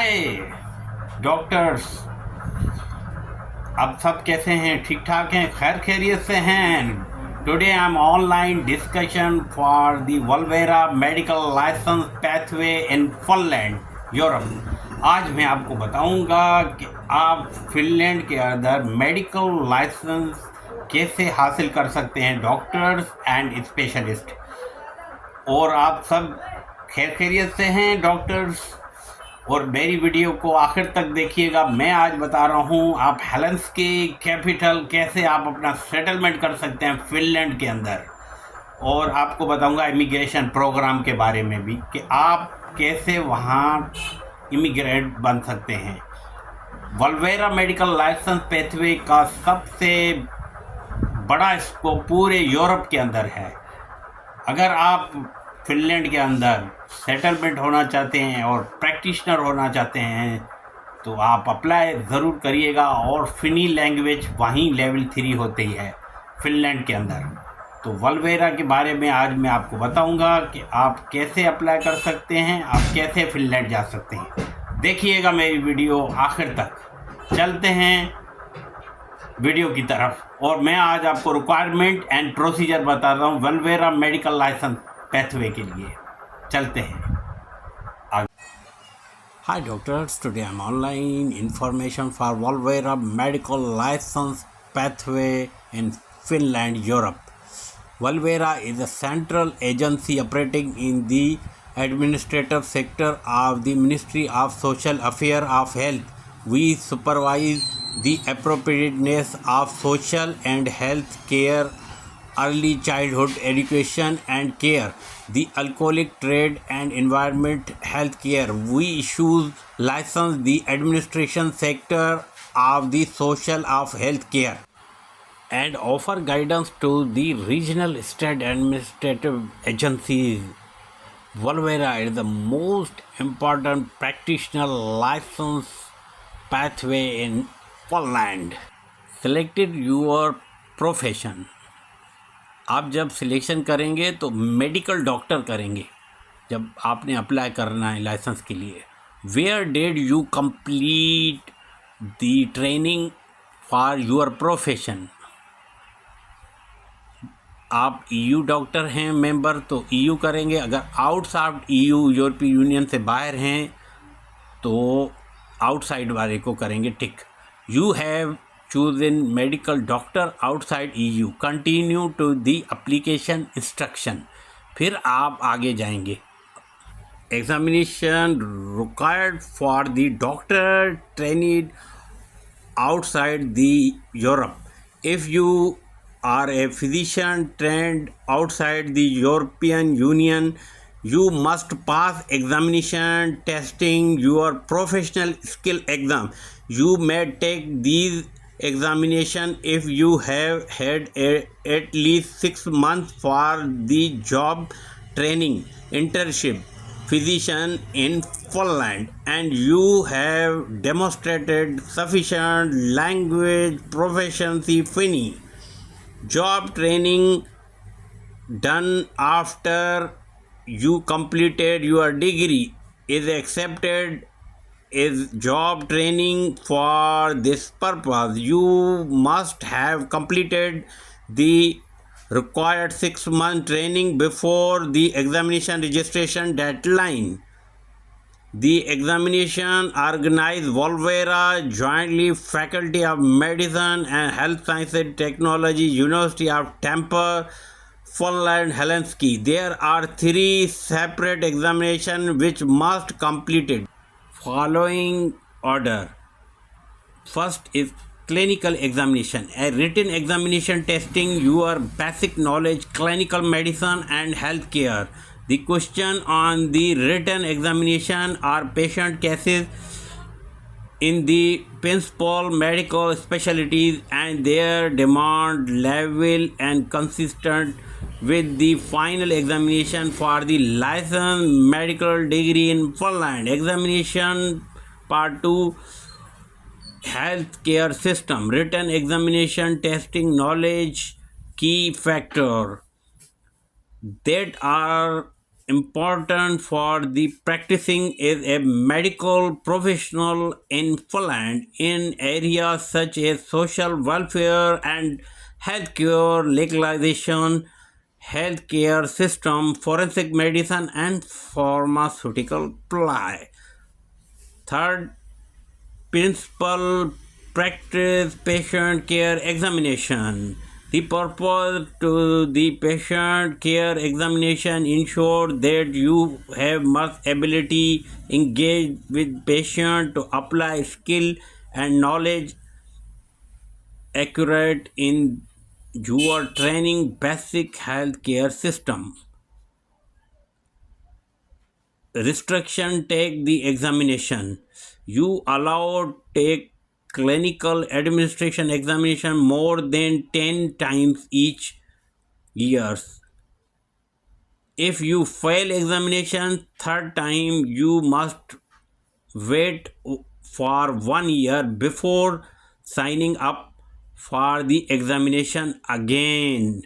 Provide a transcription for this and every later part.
हाय doctors. अब सब कैसे हैं? ठीक ठाक हैं? खैर खैरियत से हैं? Today I am online discussion for the Valvira medical licence pathway in Finland, Europe. आज मैं आपको बताऊंगा कि आप फिनलैंड के अंदर मेडिकल लाइसेंस कैसे हासिल कर सकते हैं, डॉक्टर्स एंड स्पेशलिस्ट। और आप सब खैर खैरियत से हैं डॉक्टर्स? और मेरी वीडियो को आखिर तक देखिएगा। मैं आज बता रहा हूँ आप हेलेंस्की कैपिटल कैसे आप अपना सेटलमेंट कर सकते हैं फिनलैंड के अंदर, और आपको बताऊंगा इमिग्रेशन प्रोग्राम के बारे में भी कि आप कैसे वहाँ इमिग्रेंट बन सकते हैं। वल्वेरा मेडिकल लाइसेंस पेथवे का सबसे बड़ा स्कोप पूरे यूरोप के अंदर है। अगर आप फिनलैंड के अंदर सेटलमेंट होना चाहते हैं और प्रैक्टिशनर होना चाहते हैं तो आप अप्लाई ज़रूर करिएगा। और फिनी लैंग्वेज वहीं लेवल 3 होती है फिनलैंड के अंदर। तो वल्वेरा के बारे में आज मैं आपको बताऊंगा कि आप कैसे अप्लाई कर सकते हैं, आप कैसे फिनलैंड जा सकते हैं। देखिएगा मेरी वीडियो आखिर तक। चलते हैं वीडियो की तरफ। और मैं आज आपको रिक्वायरमेंट एंड प्रोसीजर बता रहा हूँ वल्वेरा मेडिकल लाइसेंस पैथवे के लिए। चलते हैं आगे। Hi doctors, today I'm online information for Valvera medical license pathway in Finland, Europe. Valvera is a central agency operating in the administrative sector of the Ministry of Social Affairs of Health. We supervise the appropriateness of social and health care, early childhood education and care, the alcoholic trade and environment health care. We issue license the administration sector of the social of health care and offer guidance to the regional state administrative agencies. Valvera is the most important practitioner license pathway in Finland. Selected your profession. आप जब selection करेंगे तो medical doctor करेंगे जब आपने apply करना है licence के लिए। Where did you complete the training for your profession. आप ईयू डॉक्टर हैं मेंबर तो ईयू करेंगे। अगर आउटसाइड ईयू यूरोपीय यूनियन से बाहर हैं तो आउटसाइड वाले को करेंगे tick. You have chosen medical doctor outside EU. Continue to the application instruction. फिर आप आगे जाएंगे। Examination required for the doctor trained outside the Europe. If you are a physician trained outside the European Union, you must pass examination testing your professional skill exam. You may take these examination if you have had at least 6 months for the job training internship physician in Finland and you have demonstrated sufficient language proficiency. Finnish job training done after you completed your degree is accepted is job training. For this purpose you must have completed the required 6-month training before the examination registration deadline. The examination organized Valvera jointly Faculty of Medicine and Health Sciences Technology, University of Tampere, Finland, Helsinki. There are 3 separate examinations which must completed following order. First is clinical examination, a written examination testing your basic knowledge clinical medicine and health care. The question on the written examination are patient cases in the principal medical specialties and their demand level and consistent with the final examination for the licensed medical degree in Finland. Examination part 2, healthcare system, written examination testing knowledge key factor that are important for the practicing is a medical professional in Finland in areas such as social welfare and healthcare legalization, healthcare system, forensic medicine, and pharmaceutical supply. Third, principal practice patient care examination. The purpose to the patient care examination ensure that you have much ability engage with patient to apply skill and knowledge accurate in your training basic healthcare system. Restriction take the examination. You allowed take clinical administration examination more than 10 times each year. If you fail examination third time, you must wait for 1 year before signing up for the examination again.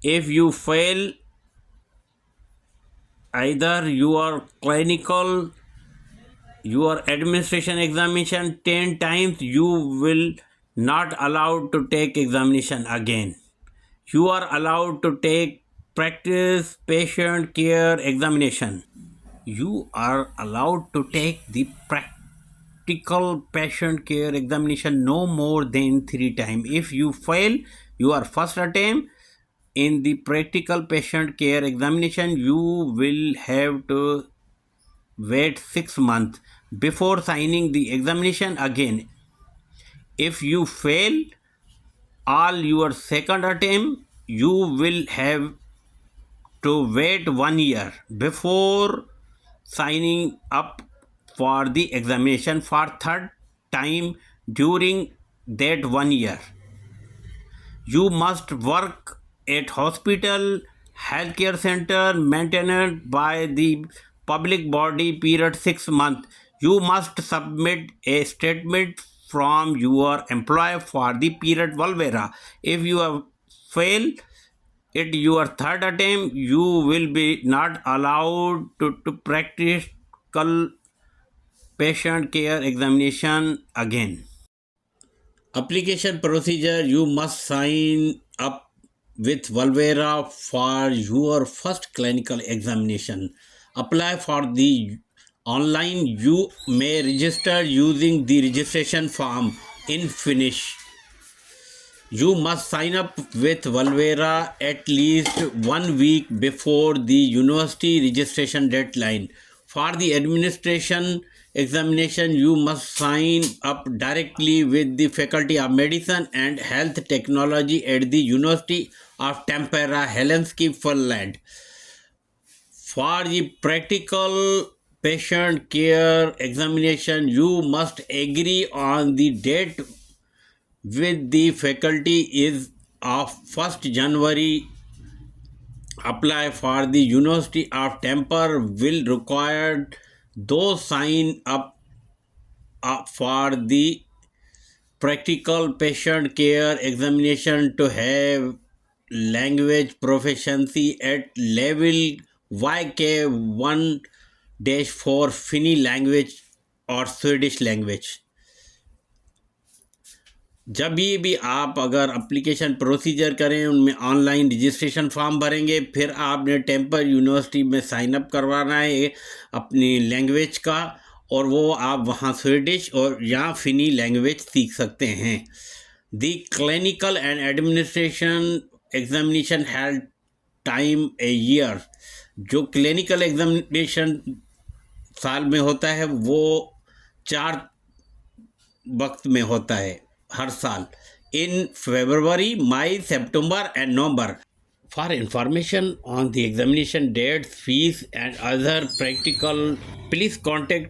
If you fail either your clinical your administration examination 10 times, you will not allowed to take examination again. You are allowed to take practice patient care examination. You are allowed to take the practical patient care examination no more than 3 times. If you fail your first attempt in the practical patient care examination, you will have to wait 6 months before signing the examination again. If you fail all your second attempt, you will have to wait 1 year before signing up for the examination for third time during that 1 year. You must work at hospital, healthcare center maintained by the public body period 6 months. You must submit a statement from your employer for the period Valvera. If you have failed at your third attempt, you will be not allowed to practice patient care examination again. Application procedure: you must sign up with Valvera for your first clinical examination. Apply for the online. You may register using the registration form in Finnish. You must sign up with Valvera at least 1 week before the university registration deadline. For the administration examination, you must sign up directly with the Faculty of Medicine and Health Technology at the University of Tampere, Helsinki, Finland. For the practical patient care examination, you must agree on the date with the faculty is of 1st January. Apply for the University of Tampere will require those sign up for the practical patient care examination to have language proficiency at level YK1-4 Finnish language और Swedish language. जब भी आप अगर application procedure करें, उनमें online registration form भरेंगे, फिर आपने टेम्पर यूनिवर्सिटी में साइन अप करवाना है अपनी लैंग्वेज का, और वो आप वहाँ स्वीडिश और या फिनी लैंग्वेज सीख सकते हैं. The clinical and administration examination had time a year. जो क्लिनिकल एग्जामिनेशन साल में होता है वो 4 वक्त में होता है हर साल, in February, May, September and November. For information on the examination dates, fees and other practical, please contact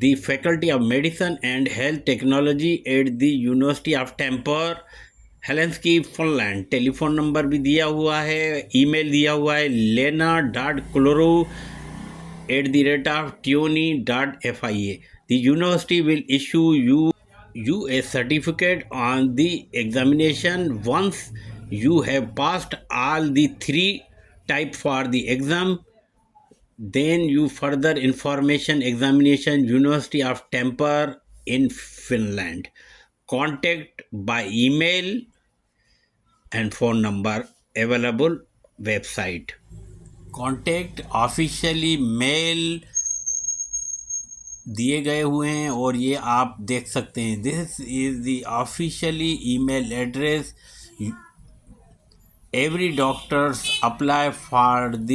the Faculty of Medicine and Health Technology at the University of Tampere, Helsinki Finland. Telephone number भी दिया हुआ है, email दिया हुआ है lena.cloro@tuoni.fia. The university will issue you a certificate on the examination once you have passed all the 3 types for the exam. Then you further information examination University of Tampere in Finland. Contact by email and phone number available website. Contact officially mail दिए गए हुए हैं और ये आप देख सकते हैं. This is the officially email address. Every doctors apply for the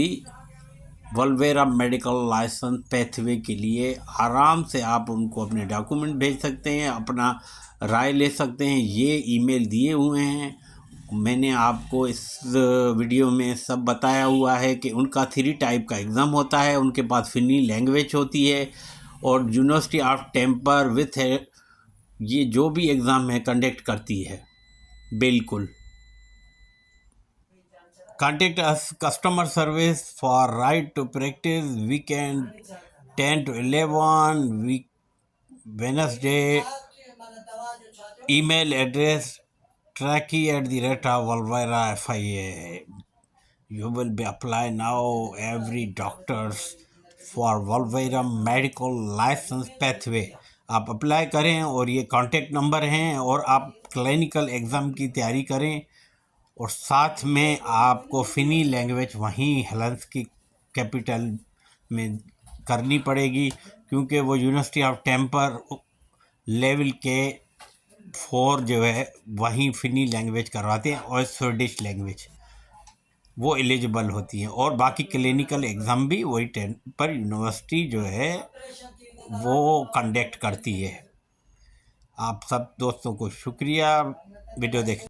Valvira medical licence pathway के लिए आराम से आप उनको अपने डॉक्यूमेंट भेज सकते हैं, अपना राय ले सकते हैं. ये ईमेल दिए हुए हैं. मैंने आपको इस वीडियो में सब बताया हुआ है कि उनका 3 टाइप का एग्ज़ाम होता है. उनके पास फिनी लैंग्वेज होती है और यूनिवर्सिटी ऑफ टेम्पर विथ ये जो भी एग्ज़ाम है कंडक्ट करती है. बिल्कुल. Contact us customer service for right to practice weekend 10 to 11 week Wednesday. Email address tracky@valvera.fia. You will be apply now every doctors for Valvera medical license pathway. आप apply करें और ये कॉन्टेक्ट नंबर हैं और आप क्लिनिकल एग्ज़ाम की तैयारी करें और साथ में आपको फिनी लैंग्वेज वहीं हेलेंसिकी कैपिटल में करनी पड़ेगी क्योंकि वो यूनिवर्सिटी ऑफ टेम्पर लेवल के 4 जो है वहीं फिनी लैंग्वेज करवाते हैं और स्वीडिश लैंग्वेज वो एलिजिबल होती हैं. और बाकी क्लिनिकल एग्ज़ाम भी वही टेम्पर यूनिवर्सिटी जो है वो कंडक्ट करती है. आप सब दोस्तों को शुक्रिया वीडियो देखने